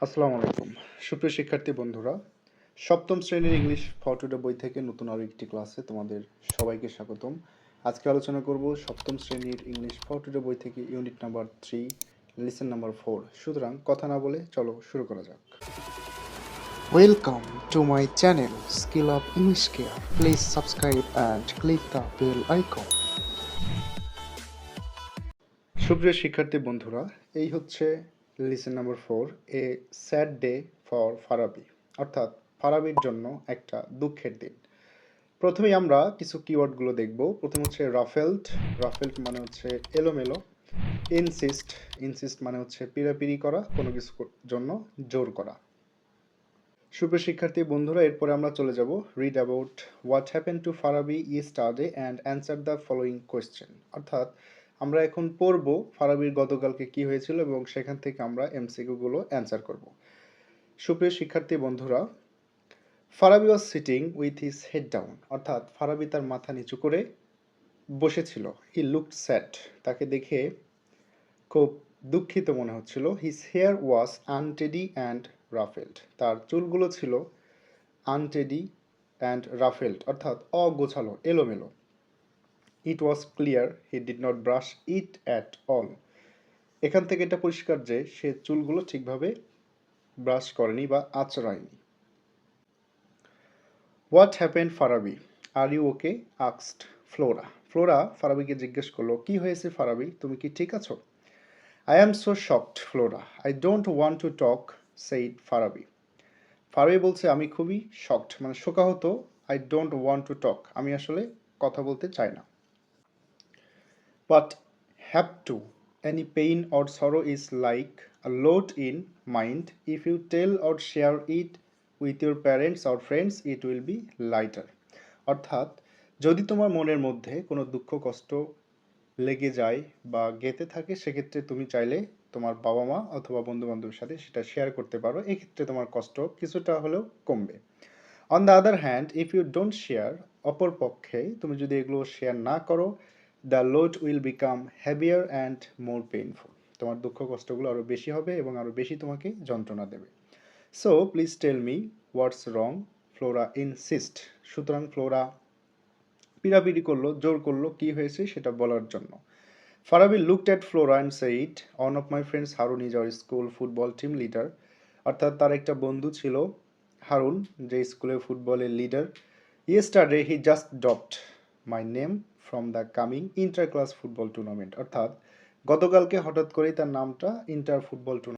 আসসালামু আলাইকুম সুপ্রিয় শিক্ষার্থী বন্ধুরা, সপ্তম শ্রেণীর ইংলিশ ফর টুডে বই থেকে নতুন আরও একটি ক্লাসে তোমাদের সবাইকে স্বাগতম। আজকে আলোচনা করব সপ্তম শ্রেণীর ইংলিশ ফর টুডে বই থেকে ইউনিট নাম্বার 3 লেসন নাম্বার 4। সুতরাং কথা না বলে চলো শুরু করা যাক। Welcome to my channel Skill of English Care. Please subscribe and click the bell icon. সুপ্রিয় শিক্ষার্থী বন্ধুরা, এই হচ্ছে lesson number 4, a sad day for Farabi, অর্থাৎ ফারাবির জন্য একটা দুঃখের দিন। প্রথমেই আমরা কিছু কিওয়ার্ডগুলো দেখব। প্রথম হচ্ছে রাফেল্ড। রাফেল্ড মানে হচ্ছে এলোমেলো। ইনসিস্ট মানে হচ্ছে পিড়াপিড়ি করা, কোনো কিছু জন্য জোর করা। সুপ্রিয় শিক্ষার্থী বন্ধুরা, এরপরে আমরা চলে যাব read about what happen to Farabi yesterday and answer the following question. অর্থাৎ আমরা এখন পড়ব ফারাবির গতকালকে কি হয়েছিল এবং সেখান থেকে আমরা এমসিকিউগুলো অ্যান্সার করব। সুপ্রিয় শিক্ষার্থী বন্ধুরা, Farabi was sitting with his head down, অর্থাৎ ফারাবি তার মাথা নিচু করে বসেছিল। হি লুকড স্যাড, তাকে দেখে খুব দুঃখিত মনে হচ্ছিল। His hair was untidy and ruffled, তার চুলগুলো ছিল আনটেডি অ্যান্ড রাফেলড, অর্থাৎ অগোছালো, এলোমেলো। It was clear he did not brush it at all, এখান থেকে এটা পরিষ্কার যে সে চুলগুলো ঠিকভাবে ব্রাশ করেনি বা আঁচড়ায়নি। What happened Farabi, are you okay আক্সড ফ্লোরা। ফ্লোরা ফারাবিকে জিজ্ঞেস করলো, কি হয়েছে ফারাবি, তুমি কি ঠিক আছো? I am so shocked Flora, I don't want to talk, said Farabi. Farabi বলছে, আমি খুবই শকড মানে শোকাহত। I don't want to talk, আমি আসলে কথা বলতে চাই না। But have to, any pain or sorrow is like a load in mind. If you tell or share it with your parents or friends, it will be lighter. অর্থাৎ যদি তোমার মনের মধ্যে কোনো দুঃখ কষ্ট লেগে যায় বা গেঁথে থাকে, সেক্ষেত্রে তুমি চাইলে তোমার বাবা মা অথবা বন্ধু বান্ধবের সাথে সেটা শেয়ার করতে পারো, এক্ষেত্রে তোমার কষ্ট কিছুটা হলেও কমবে। On the other hand, if you don't share, অপর পক্ষে তুমি যদি এগুলো শেয়ার না করো, the load will become heavier and more painful, তোমার দুঃখ কষ্টগুলো আরও বেশি হবে এবং আরও বেশি তোমাকে যন্ত্রণা দেবে। So please tell me what's wrong, Flora insist. সুতরাং ফ্লোরা পিড়াপিড়ি করলো, জোর করলো কি হয়েছে সেটা বলার জন্য। Farabi looked at Flora and said, one of my friends Harun is our school football team leader. অর্থাৎ তার একটা বন্ধু ছিল হারুন, যে স্কুলের ফুটবলের leader. Yesterday he just dropped my name from the coming inter class football tournament, অর্থাৎ গতকালকে হঠাৎ করেই তার নামটা ইন্টার ফুটবল